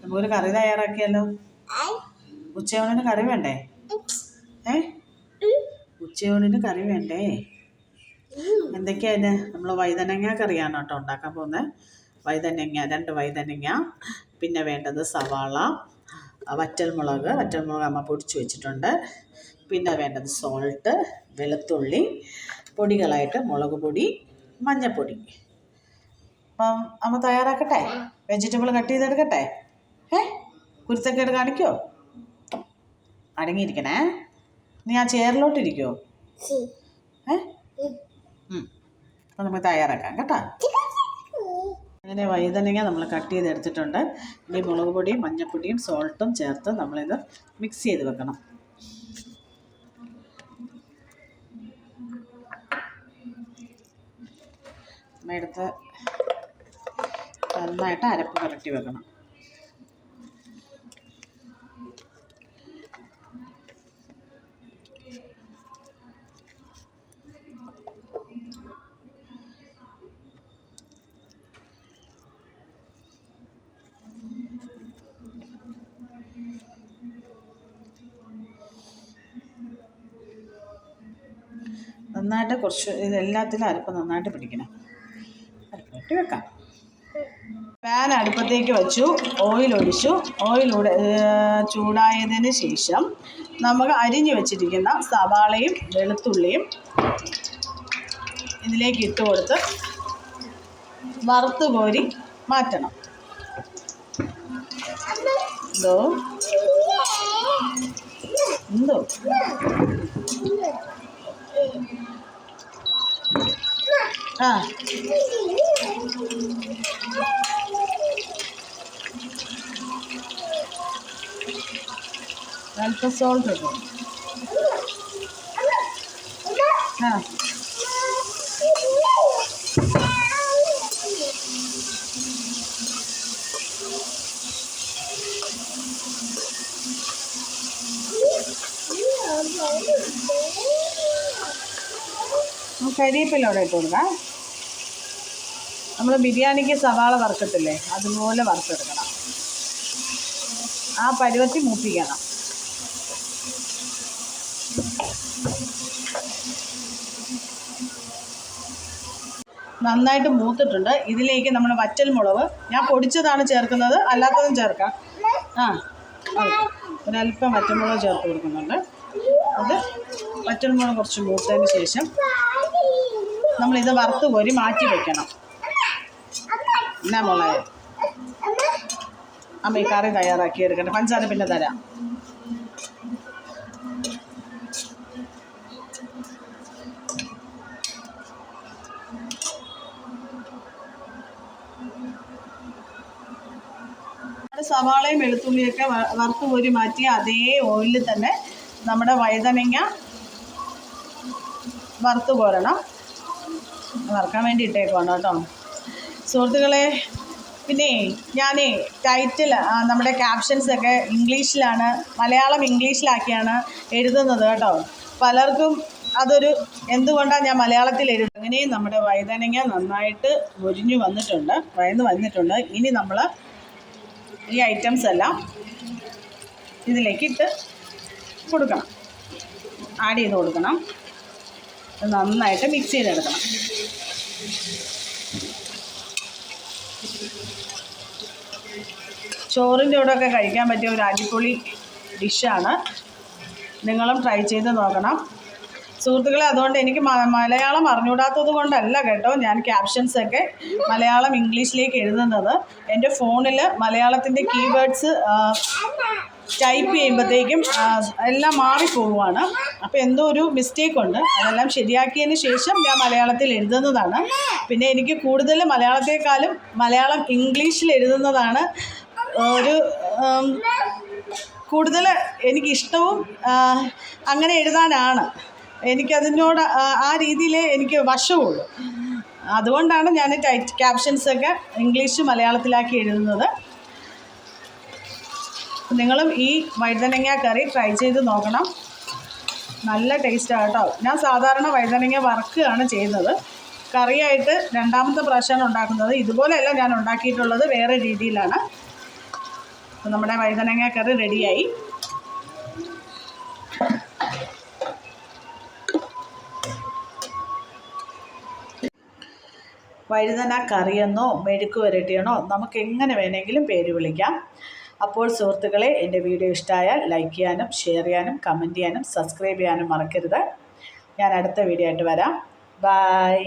നമുക്കൊരു കറി തയ്യാറാക്കിയാലോ? ഉച്ചയൂണിന് കറി വേണ്ടേ? ഉച്ചയൂണിന് കറി വേണ്ടേ? എന്തൊക്കെയാ അതിന്? നമ്മൾ വഴുതനങ്ങ കറിയാണ് കേട്ടോ ഉണ്ടാക്കാൻ പോകുന്നത്. വഴുതനങ്ങ, 2 വഴുതനങ്ങ, പിന്നെ വേണ്ടത് സവാള, വറ്റൽമുളക് അമ്മ പൊടിച്ച് വെച്ചിട്ടുണ്ട്. പിന്നെ വേണ്ടത് സോൾട്ട്, വെളുത്തുള്ളി, പൊടികളായിട്ട് മുളക് പൊടി, മഞ്ഞൾപ്പൊടി. അപ്പം അമ്മ തയ്യാറാക്കട്ടെ? Vegetable cut ചെയ്തെടുക്കട്ടെ? കുരുത്തക്കേട് കാണിക്കോ? അടങ്ങിയിരിക്കണേ. നീ ആ ചെയറിലോട്ടിരിക്കുമോ? അപ്പം നമുക്ക് തയ്യാറാക്കാം കേട്ടോ. അങ്ങനെ വഴുതനങ്ങ നമ്മൾ കട്ട് ചെയ്തെടുത്തിട്ടുണ്ട്. ഇനി മുളക് പൊടിയും മഞ്ഞൾപ്പൊടിയും സോൾട്ടും ചേർത്ത് നമ്മളിത് മിക്സ് ചെയ്ത് വെക്കണം. എടുത്ത് നന്നായിട്ട് അരപ്പ് പുരട്ടി വെക്കണം. നന്നായിട്ട് കുറച്ച് ഇതെല്ലാത്തിലും അരപ്പ് നന്നായിട്ട് പിടിക്കണം. അരപ്പിട്ട് വെക്കാം. പാൻ അടുപ്പത്തേക്ക് വെച്ചു, ഓയിൽ ഒഴിച്ചു. ഓയിലൂടെ ചൂടായതിന് ശേഷം നമുക്ക് അരിഞ്ഞു വെച്ചിരിക്കുന്ന സവാളയും വെളുത്തുള്ളിയും ഇതിലേക്ക് ഇട്ട് കൊടുത്ത് വറുത്ത് കോരി മാറ്റണം. എന്തോ അല്പം സോൾട്ട് ഇട്ടു. കരിവേപ്പിലൂടെ ഇട്ട് കൊടുക്കാം. നമ്മൾ ബിരിയാണിക്ക് സവാള വറുക്കത്തില്ലേ, അതുപോലെ വറുത്തെടുക്കണം. ആ പരുവത്തിൽ മൂപ്പിക്കണം. നന്നായിട്ട് മൂത്തിട്ടുണ്ട്. ഇതിലേക്ക് നമ്മൾ വറ്റൽമുളക്, ഞാൻ പൊടിച്ചതാണ് ചേർക്കുന്നത്, അല്ലാത്തതും ചേർക്കാം. ഒരല്പം വറ്റൽമുളക് ചേർത്ത് കൊടുക്കുന്നുണ്ട്. അത് വറ്റൽമുളക് കുറച്ച് മൂത്തതിന് ശേഷം നമ്മളിത് വറുത്ത് കോരി മാറ്റി വയ്ക്കണം. എന്നാ മുളക് അമ്മ ഈ കറി തയ്യാറാക്കി എടുക്കട്ടെ. പഞ്ചസാര പിന്നെ തരാം. സവാളയും വെളുത്തുള്ളിയൊക്കെ വറുത്ത് കോരി മാറ്റിയ അതേ ഓയിലിൽ തന്നെ നമ്മുടെ വഴുതനങ്ങ വറുത്ത് കോരണം. വറുക്കാൻ വേണ്ടി ഇട്ടേക്കുവാണ് കേട്ടോ സുഹൃത്തുക്കളെ. പിന്നെ ഞാൻ ടൈറ്റിൽ നമ്മുടെ ക്യാപ്ഷൻസൊക്കെ ഇംഗ്ലീഷിലാണ്, മലയാളം ഇംഗ്ലീഷിലാക്കിയാണ് എഴുതുന്നത് കേട്ടോ. പലർക്കും അതൊരു എന്തുകൊണ്ടാണ് ഞാൻ മലയാളത്തിൽ എഴുതുന്നത്. അങ്ങനെയും നമ്മുടെ വഴുതനങ്ങ നന്നായിട്ട് വഴന്നു വന്നിട്ടുണ്ട്. ഇനി നമ്മൾ ഈ ഐറ്റംസ് എല്ലാം ഇതിലേക്ക് ഇട്ട് കൊടുക്കണം, ആഡ് ചെയ്ത് കൊടുക്കണം. നന്നായിട്ട് മിക്സ് ചെയ്തെടുക്കണം. ചോറിൻ്റെ കൂടെയൊക്കെ കഴിക്കാൻ പറ്റിയ ഒരു അടിപൊളി ഡിഷാണ്. നിങ്ങളും ട്രൈ ചെയ്ത് നോക്കണം സുഹൃത്തുക്കളെ. അതുകൊണ്ട് എനിക്ക് മലയാളം അറിഞ്ഞുകൂടാത്തത് കൊണ്ടല്ല കേട്ടോ ഞാൻ ക്യാപ്ഷൻസൊക്കെ മലയാളം ഇംഗ്ലീഷിലേക്ക് എഴുതുന്നത്. എൻ്റെ ഫോണിൽ മലയാളത്തിൻ്റെ കീവേഡ്സ് ടൈപ്പ് ചെയ്യുമ്പോഴത്തേക്കും എല്ലാം മാറിപ്പോവുകയാണ്. അപ്പോൾ എന്തോ ഒരു മിസ്റ്റേക്കുണ്ട്. അതെല്ലാം ശരിയാക്കിയതിന് ശേഷം ഞാൻ മലയാളത്തിൽ എഴുതുന്നതാണ്. പിന്നെ എനിക്ക് കൂടുതൽ മലയാളത്തെക്കാളും മലയാളം ഇംഗ്ലീഷിൽ എഴുതുന്നതാണ് ഒരു കൂടുതൽ എനിക്കിഷ്ടവും. അങ്ങനെ എഴുതാനാണ് എനിക്കതിനോട് ആ രീതിയിൽ എനിക്ക് വശമുള്ളൂ. അതുകൊണ്ടാണ് ഞാൻ ക്യാപ്ഷൻസൊക്കെ ഇംഗ്ലീഷ് മലയാളത്തിലാക്കി എഴുതുന്നത്. നിങ്ങളും ഈ വഴുതനങ്ങ കറി ട്രൈ ചെയ്ത് നോക്കണം. നല്ല ടേസ്റ്റാണ് കേട്ടോ. ഞാൻ സാധാരണ വഴുതനങ്ങ വറുക്കുകയാണ് ചെയ്യുന്നത്. കറിയായിട്ട് രണ്ടാമത്തെ പ്രാവശ്യമാണ് ഉണ്ടാക്കുന്നത്. ഇതുപോലെയല്ല ഞാൻ ഉണ്ടാക്കിയിട്ടുള്ളത്, വേറെ രീതിയിലാണ്. അപ്പോൾ നമ്മുടെ വഴുതനങ്ങ കറി റെഡിയായി. വഴുതന കറിയെന്നോ മെഴുക്ക് വരട്ടിയെന്നോ നമുക്ക് എങ്ങനെ വേണമെങ്കിലും പേര് വിളിക്കാം. അപ്പോൾ സുഹൃത്തുക്കളെ, എൻ്റെ വീഡിയോ ഇഷ്ടമായാൽ ലൈക്ക് ചെയ്യാനും ഷെയർ ചെയ്യാനും കമൻറ്റ് ചെയ്യാനും സബ്സ്ക്രൈബ് ചെയ്യാനും മറക്കരുത്. ഞാൻ അടുത്ത വീഡിയോ ആയിട്ട് വരാം. ബൈ.